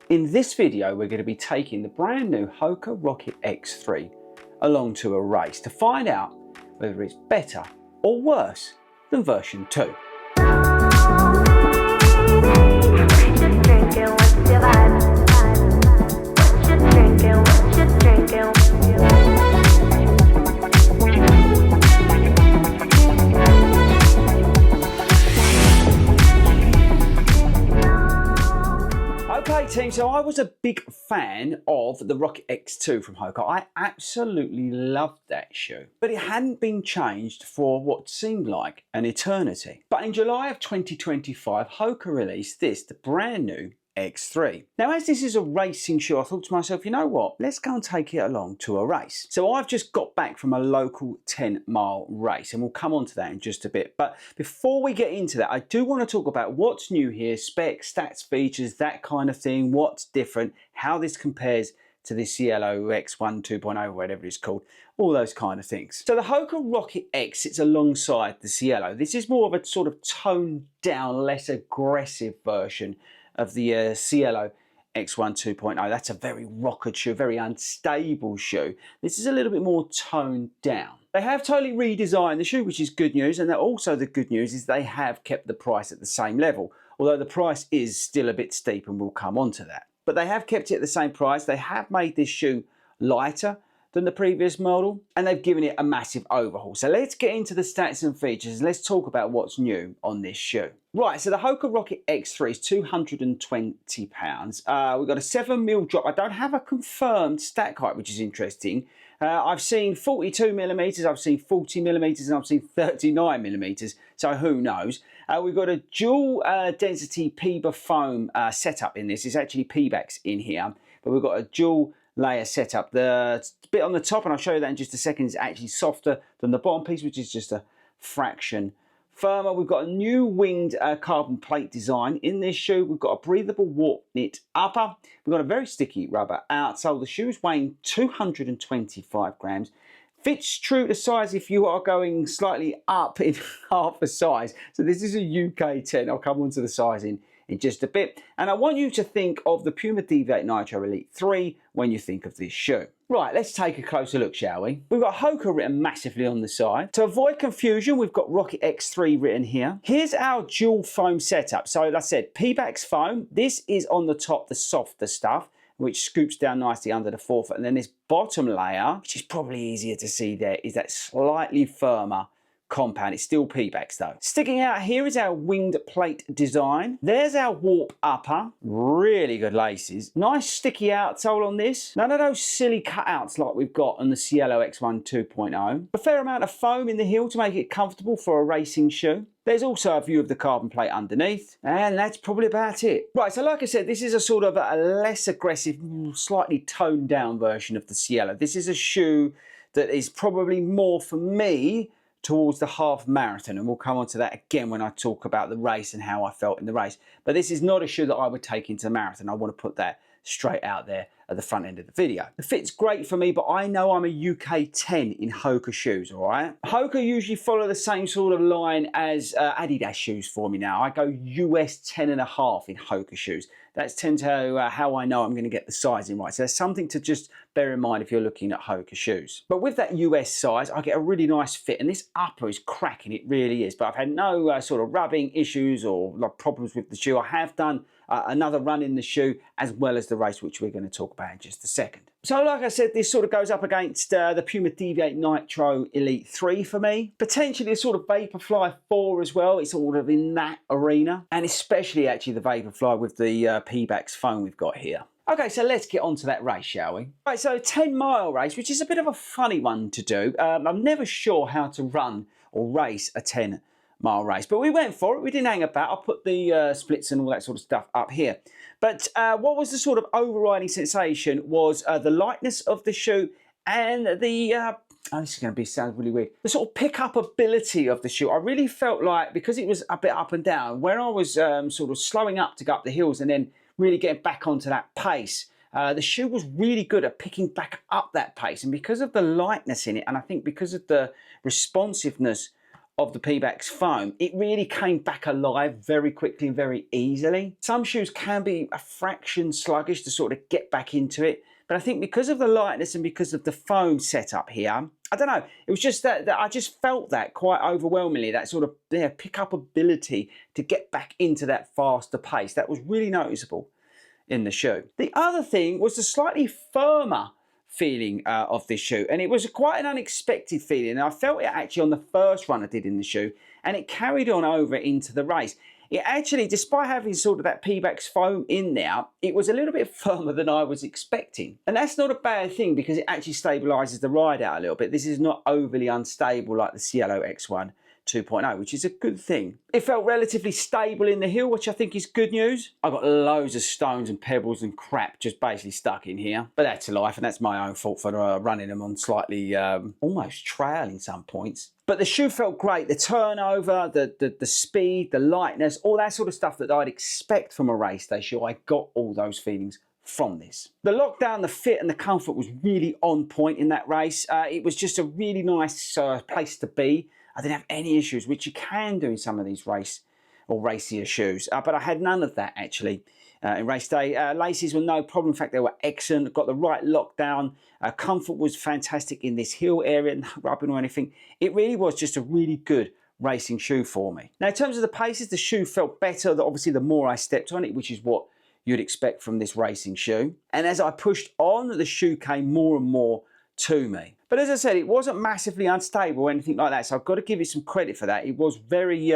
In this video we're going to be taking the brand new Hoka Rocket X3 along to a race to find out whether it's better or worse than version 2. Okay team, so I was a big fan of the Rocket X2 from Hoka. I absolutely loved that shoe, but it hadn't been changed for what seemed like an eternity. But in July of 2025, Hoka released this, the brand new X3. Now, as this is a racing shoe, I thought to myself, you know what, let's go and take it along to a race. So I've just got back from a local 10-mile race, and we'll come on to that in just a bit. But before we get into that, I do want to talk about what's new here, specs, stats, features, that kind of thing, what's different, how this compares to the Cielo X1 2.0, whatever it's called, all those kind of things. So the Hoka Rocket X sits alongside the Cielo. This is more of a sort of toned down, less aggressive version of the Cielo X1 2.0. That's a very rocket shoe, very unstable shoe. This is a little bit more toned down. They have totally redesigned the shoe, which is good news, and also the good news is they have kept the price at the same level, although the price is still a bit steep, and we'll come on to that. But they have kept it at the same price. They have made this shoe lighter than the previous model, and they've given it a massive overhaul. So let's get into the stats and features. Let's talk about what's new on this shoe. Right, so the Hoka Rocket X3 is £220. We've got a 7mm drop. I don't have a confirmed stack height, which is interesting. I've seen 42mm, I've seen 40mm, and I've seen 39mm, so who knows. We've got a dual density PBA foam setup in this. It's actually Pebax in here, but we've got a dual layer setup. The bit on the top, and I'll show you that in just a second, is actually softer than the bottom piece, which is just a fraction firmer. We've got a new winged carbon plate design in this shoe. We've got a breathable warp knit upper. We've got a very sticky rubber outsole. The shoe is weighing 225 grams. Fits true to size if you are going slightly up in half a size. So this is a UK 10. I'll come on to the sizing in just a bit. And I want you to think of the Puma Deviate Nitro Elite 3 when you think of this shoe. Right, let's take a closer look, shall we? We've got Hoka written massively on the side. To avoid confusion, we've got Rocket X3 written here. Here's our dual foam setup. So like I said, Pebax foam. This is on the top, the softer stuff, which scoops down nicely under the forefoot. And then this bottom layer, which is probably easier to see there, is that slightly firmer compound. It's still Pebax though. Sticking out here is our winged plate design. There's our warp upper. Really good laces. Nice sticky outsole on this. None of those silly cutouts like we've got on the Cielo X1 2.0. A fair amount of foam in the heel to make it comfortable for a racing shoe. There's also a view of the carbon plate underneath, and that's probably about it. Right, so like I said, this is a sort of a less aggressive, slightly toned down version of the Cielo. This is a shoe that is probably more for me towards the half marathon, and we'll come on to that again when I talk about the race and how I felt in the race. But this is not a shoe that I would take into the marathon. I want to put that straight out there at the front end of the video. The fit's great for me, but I know I'm a UK 10 in Hoka shoes, all right? Hoka usually follow the same sort of line as Adidas shoes for me now. I go US 10.5 in Hoka shoes. That's tend to how I know I'm going to get the sizing right. So there's something to just bear in mind if you're looking at Hoka shoes. But with that US size, I get a really nice fit, and this upper is cracking, it really is. But I've had no sort of rubbing issues or like problems with the shoe. I have done another run in the shoe as well as the race, which we're going to talk about in just a second. So like I said, this sort of goes up against the Puma Deviate Nitro Elite 3 for me. Potentially a sort of Vaporfly 4 as well. It's sort of in that arena. And especially actually the Vaporfly with the Pebax foam we've got here. Okay, so let's get on to that race, shall we? Right, so 10-mile race, which is a bit of a funny one to do. I'm never sure how to run or race a 10-mile race, but we went for it. We didn't hang about. I'll put the splits and all that sort of stuff up here. But what was the sort of overriding sensation was the lightness of the shoe and the oh, this is going to sound really weird. The sort of pick-up ability of the shoe. I really felt like, because it was a bit up and down, when I was sort of slowing up to go up the hills and then really getting back onto that pace, the shoe was really good at picking back up that pace. And because of the lightness in it, and I think because of the responsiveness of the Pebax foam, it really came back alive very quickly and very easily. Some shoes can be a fraction sluggish to sort of get back into it, but I think because of the lightness and because of the foam setup here, I don't know, it was just that I just felt that quite overwhelmingly, that sort of pick-up ability to get back into that faster pace. That was really noticeable in the shoe. The other thing was the slightly firmer feeling of this shoe, and it was quite an unexpected feeling, and I felt it actually on the first run I did in the shoe, and it carried on over into the race. It actually, despite having sort of that Pebax foam in there, it was a little bit firmer than I was expecting. And that's not a bad thing because it actually stabilises the ride out a little bit. This is not overly unstable like the Cielo X1 2.0, which is a good thing. It felt relatively stable in the heel, which I think is good news. I got loads of stones and pebbles and crap just basically stuck in here, but that's life, and that's my own fault for running them on slightly almost trail in some points. But the shoe felt great. The turnover, the speed, the lightness, all that sort of stuff that I'd expect from a race day shoe, I got all those feelings from this. The lockdown, the fit and the comfort was really on point in that race. It was just a really nice place to be. I didn't have any issues, which you can do in some of these race or racier shoes, but I had none of that actually in race day. Laces were no problem. In fact, they were excellent. Got the right lockdown. Comfort was fantastic in this heel area, not rubbing or anything. It really was just a really good racing shoe for me. Now, in terms of the paces, the shoe felt better, obviously, the more I stepped on it, which is what you'd expect from this racing shoe. And as I pushed on, the shoe came more and more to me. But as I said, it wasn't massively unstable or anything like that, so I've got to give it some credit for that. It was very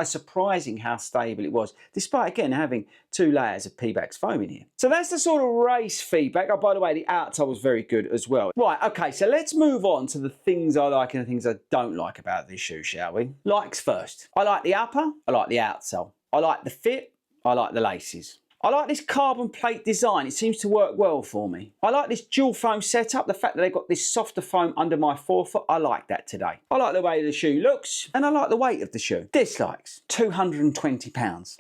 surprising how stable it was, despite, again, having 2 layers of Pebax foam in here. So that's the sort of race feedback. Oh, by the way, the outsole was very good as well. Right, okay, so let's move on to the things I like and the things I don't like about this shoe, shall we? Likes first. I like the upper, I like the outsole. I like the fit, I like the laces. I like this carbon plate design. It seems to work well for me. I like this dual foam setup. The fact that they've got this softer foam under my forefoot, I like that today. I like the way the shoe looks, and I like the weight of the shoe. Dislikes, £220.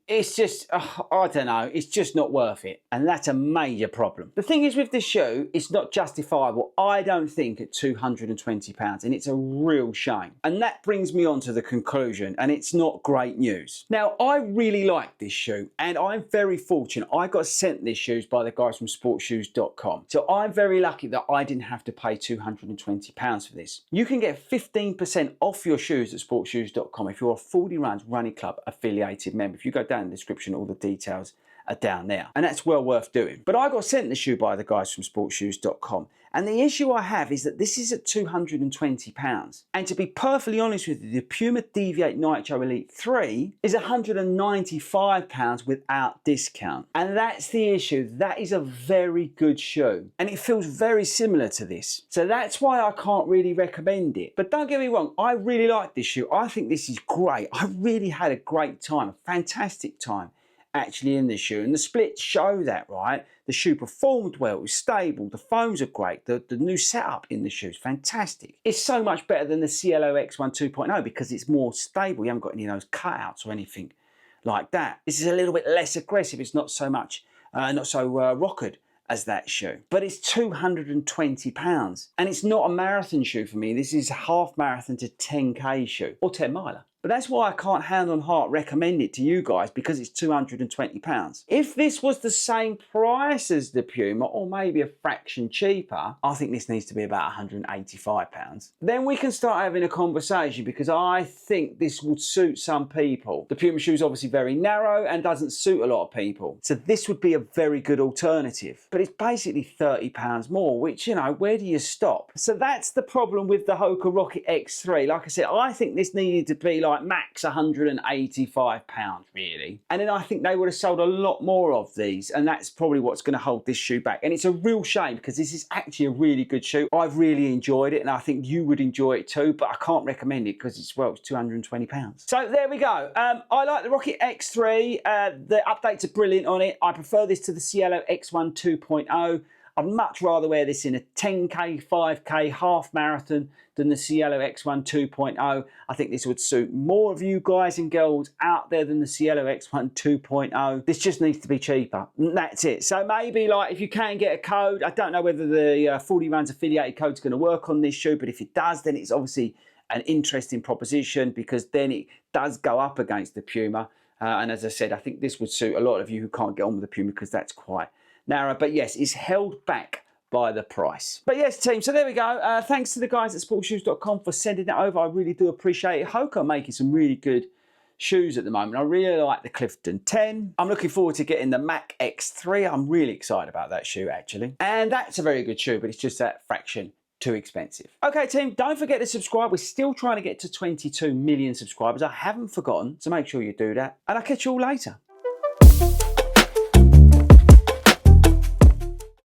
It's just, I don't know, it's just not worth it. And that's a major problem. The thing is with this shoe, it's not justifiable, I don't think, at £220, and it's a real shame. And that brings me on to the conclusion, and it's not great news. Now, I really like this shoe, and I'm very fortunate. I got sent these shoes by the guys from sportshoes.com. So I'm very lucky that I didn't have to pay £220 for this. You can get 15% off your shoes at sportshoes.com if you're a 40 Runs Running Club affiliated member. If you go down in the description, all the details are down there. And that's well worth doing. But I got sent the shoe by the guys from sportshoes.com. And the issue I have is that this is at £220. And to be perfectly honest with you, the Puma Deviate Nitro Elite 3 is £195 without discount. And that's the issue. That is a very good shoe. And it feels very similar to this. So that's why I can't really recommend it. But don't get me wrong, I really like this shoe. I think this is great. I really had a great time, a fantastic time actually in this shoe, and the splits show that, right? The shoe performed well, it was stable, the foams are great, the new setup in the shoe is fantastic. It's so much better than the Cielo X1 2.0 because it's more stable. You haven't got any of those cutouts or anything like that. This is a little bit less aggressive. It's not so much, not so rockered as that shoe, but it's £220, and it's not a marathon shoe for me. This is a half marathon to 10k shoe or 10 miler. But that's why I can't hand on heart recommend it to you guys, because it's £220. If this was the same price as the Puma, or maybe a fraction cheaper, I think this needs to be about £185. Then we can start having a conversation, because I think this would suit some people. The Puma shoe is obviously very narrow and doesn't suit a lot of people. So this would be a very good alternative. But it's basically £30 more, which, you know, where do you stop? So that's the problem with the Hoka Rocket X3. Like I said, I think this needed to be like max £185 really, and then I think they would have sold a lot more of these, and that's probably what's going to hold this shoe back. And it's a real shame, because this is actually a really good shoe. I've really enjoyed it, and I think you would enjoy it too, but I can't recommend it because it's, well, it's £220. So there we go. I like the Rocket X3. The updates are brilliant on it. I prefer this to the Cielo X1 2.0. I'd much rather wear this in a 10k, 5k, half marathon than the Cielo X1 2.0. I think this would suit more of you guys and girls out there than the Cielo X1 2.0. This just needs to be cheaper. That's it. So maybe, like, if you can get a code, I don't know whether the 40 Runs affiliated code is going to work on this shoe, but if it does, then it's obviously an interesting proposition, because then it does go up against the Puma. And as I said, I think this would suit a lot of you who can't get on with the Puma because that's quite narrow. But yes, it's held back by the price. But yes, team, so there we go. Thanks to the guys at sportshoes.com for sending it over. I really do appreciate it. Hoka are making some really good shoes at the moment. I really like the Clifton 10. I'm looking forward to getting the Mac X3. I'm really excited about that shoe, actually. And that's a very good shoe, but it's just that fraction too expensive. Okay, team, don't forget to subscribe. We're still trying to get to 22 million subscribers. I haven't forgotten, so make sure you do that. And I'll catch you all later.